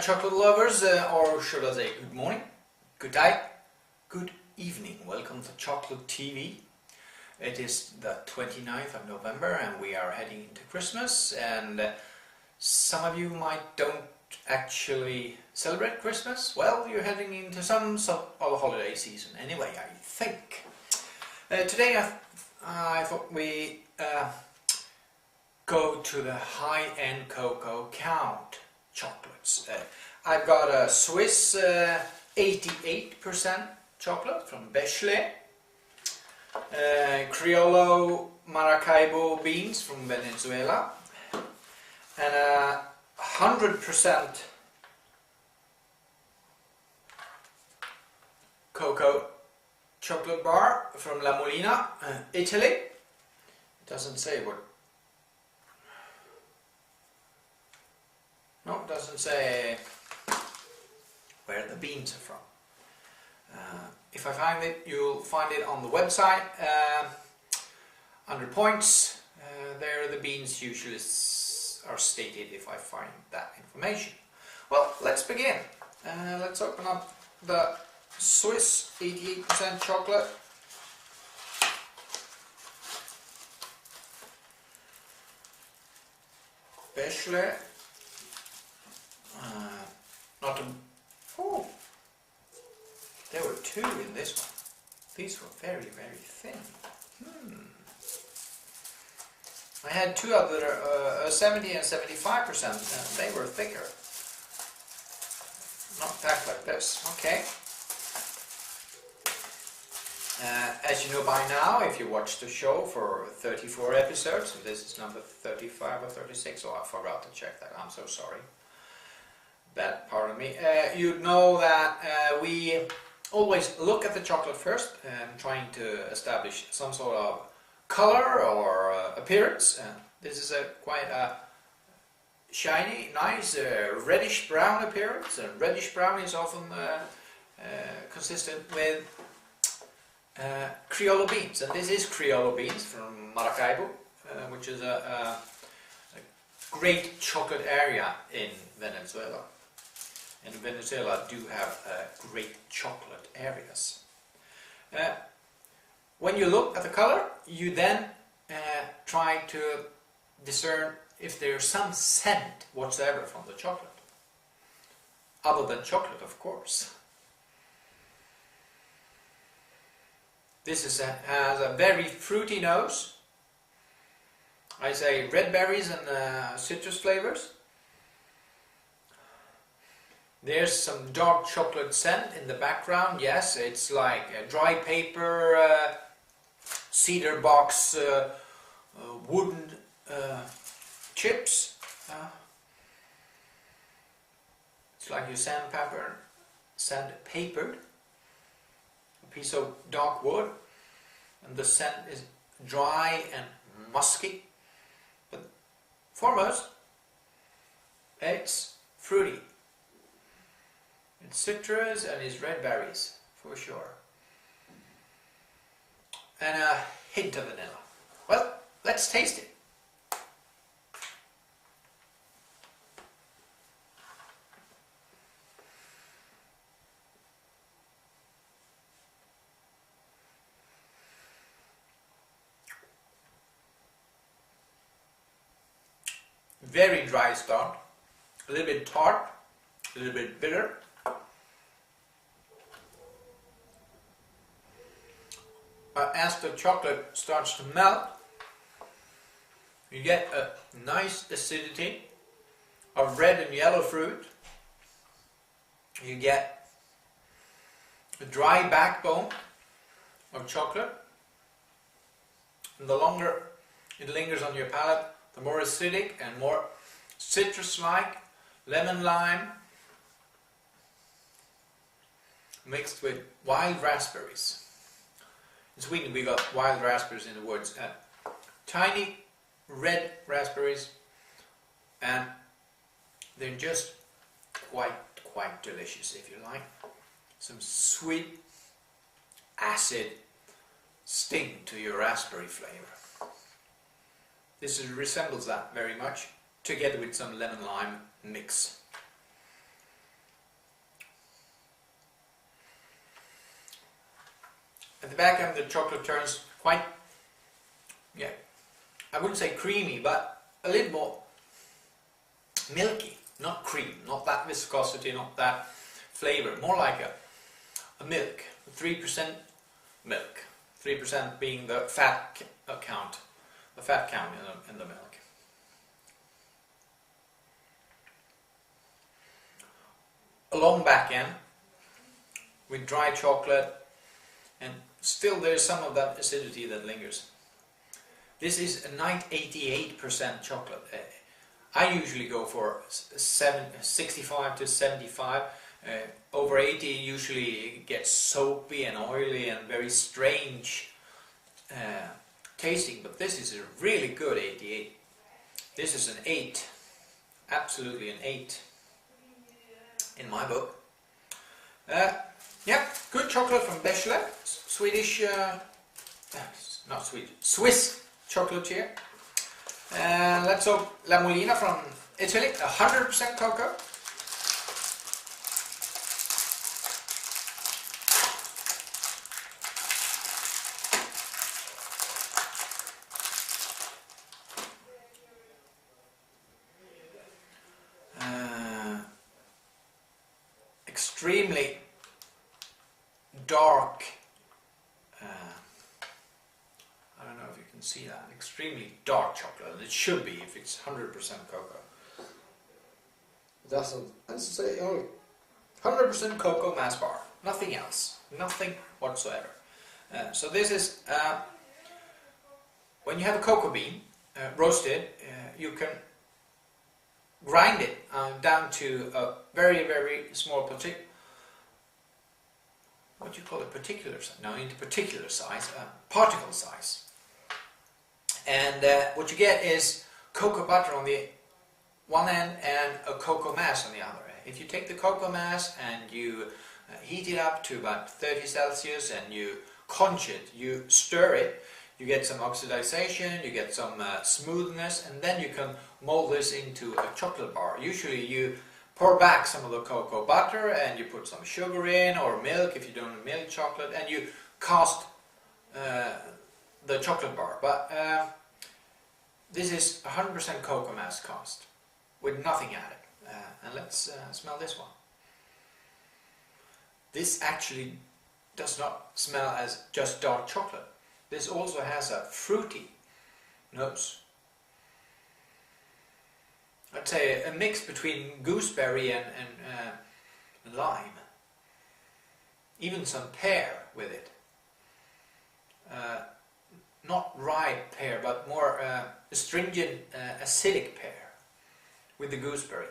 chocolate lovers, or should I say good morning, good day, good evening. Welcome to Chocolate TV. It is the 29th of November and we are heading into Christmas, and some of you don't actually celebrate Christmas. Well, you're heading into some sort of holiday season anyway, I think. Today I thought we go to the high-end cocoa count chocolates. I've got a Swiss 88% chocolate from Bechley, Criollo Maracaibo beans from Venezuela, and a 100% cocoa chocolate bar from La Molina, Italy. It doesn't say what. No, it doesn't say where the beans are from. If I find it, you'll find it on the website under points. There the beans usually are stated if I find that information. Well, let's begin. Let's open up the Swiss 88% chocolate. Bechley. Oh, there were two in this one. These were very, very thin. I had two other 70 and 75%, and they were thicker. Not packed like this. Okay. As you know by now, if you watched the show for 34 episodes, and this is number 35 or 36, I forgot to check that. I'm so sorry. Bad part of me. You'd know that we always look at the chocolate first, trying to establish some sort of color or appearance. This is quite a shiny, nice reddish brown appearance. Reddish brown is often consistent with Criollo beans, and this is Criollo beans from Maracaibo, which is a great chocolate area in Venezuela. And Venezuela do have great chocolate areas. When you look at the color, you then try to discern if there's some scent whatsoever from the chocolate. Other than chocolate, of course. This has a very fruity nose. I say red berries and citrus flavors. There's some dark chocolate scent in the background. Yes, it's like dry paper, cedar box, wooden chips. It's like you sandpapered a piece of dark wood, and the scent is dry and musky. But foremost, it's fruity. It's citrus and it's red berries, for sure. And a hint of vanilla. Well, let's taste it. Very dry start, a little bit tart, a little bit bitter. As the chocolate starts to melt, you get a nice acidity of red and yellow fruit. You get a dry backbone of chocolate, and the longer it lingers on your palate, the more acidic and more citrus-like, lemon lime, mixed with wild raspberries. In Sweden we got wild raspberries in the woods, tiny red raspberries, and they're just quite delicious if you like. Some sweet acid sting to your raspberry flavor. This resembles that very much, together with some lemon lime mix. the back end the chocolate turns quite, yeah, I wouldn't say creamy, but a little more milky, not cream, not that viscosity, not that flavor, more like a milk, 3% milk, 3% being the fat count, the fat count in the milk. A long back end with dry chocolate, and still there's some of that acidity that lingers. This is a 88% chocolate. I usually go for 65 to 75. Over 80 usually gets soapy and oily and very strange tasting, but this is a really good 88. This is an 8, absolutely an 8 in my book. Yeah, good chocolate from Bechle, Swedish, not Swedish, Swiss chocolatier. Let's hope La Molina from Italy, 100% cocoa. Extremely dark, I don't know if you can see that, extremely dark chocolate, and it should be if it's 100% cocoa. It doesn't say only 100% cocoa mass bar, nothing else, nothing whatsoever. So this is, when you have a cocoa bean roasted, you can grind it down to a very, very small what do you call it, particular size? No, into particular size, particle size. And what you get is cocoa butter on the one end and a cocoa mass on the other end. If you take the cocoa mass and you heat it up to about 30 Celsius and you conch it, you stir it, you get some oxidization, you get some smoothness, and then you can mold this into a chocolate bar. Usually you pour back some of the cocoa butter and you put some sugar in, or milk if you don't have milk chocolate, and you cast the chocolate bar. But this is 100% cocoa mass cast with nothing added. And let's smell this one. This actually does not smell as just dark chocolate. This also has a fruity nose. I'd say a mix between gooseberry and lime. Even some pear with it. Not ripe pear, but more astringent, acidic pear with the gooseberry.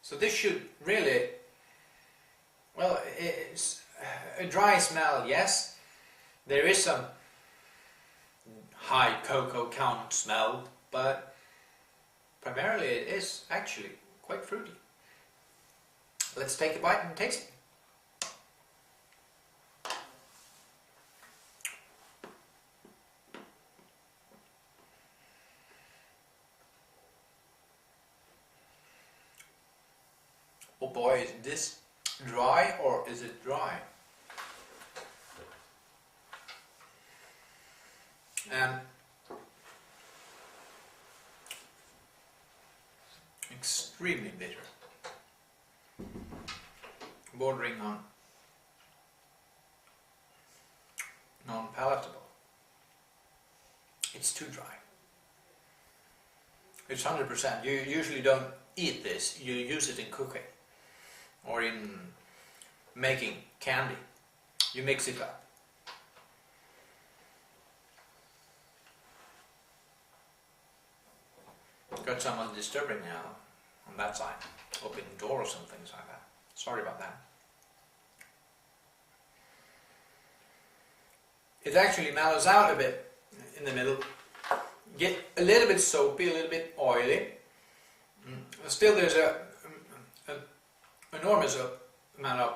So this should really, well, it's a dry smell, yes. There is some high cocoa count smell, but primarily it is actually quite fruity. Let's take a bite and taste it. Oh boy, is this dry or is it dry? Extremely bitter, bordering on non-palatable. It's too dry. It's 100%. You usually don't eat this, you use it in cooking or in making candy. You mix it up. Got someone disturbing now on that side, opening doors and things like that. Sorry about that. It actually mellows out a bit in the middle. Get a little bit soapy, a little bit oily. Still there's an enormous amount of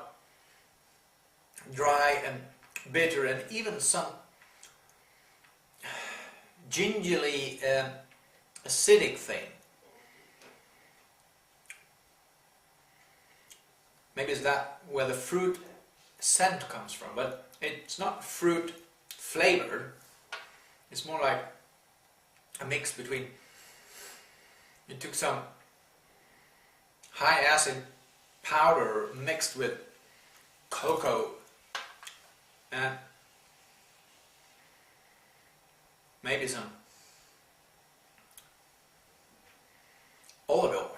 dry and bitter and even some gingerly acidic thing. maybe it's that where the fruit scent comes from, but it's not fruit flavored. It's more like a mix between, you took some high acid powder mixed with cocoa and maybe some olive oil.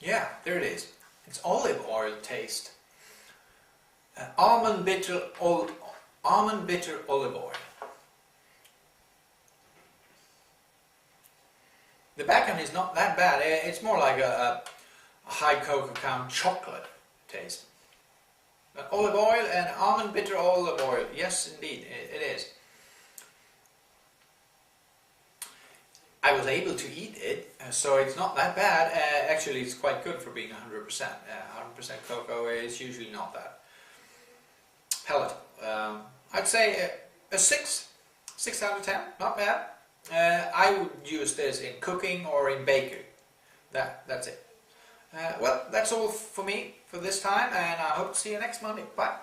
Yeah, there it is. It's olive oil taste. Almond bitter olive oil. The back end is not that bad. It's more like a high cocoa count chocolate taste. But olive oil and almond bitter olive oil. Yes, indeed, it is. I was able to eat it, so it's not that bad. Actually, it's quite good for being 100%. 100% cocoa is usually not that palatable. I'd say a 6 out of 10, not bad. I would use this in cooking or in baking. That's it. Well, that's all for me for this time, and I hope to see you next Monday. Bye.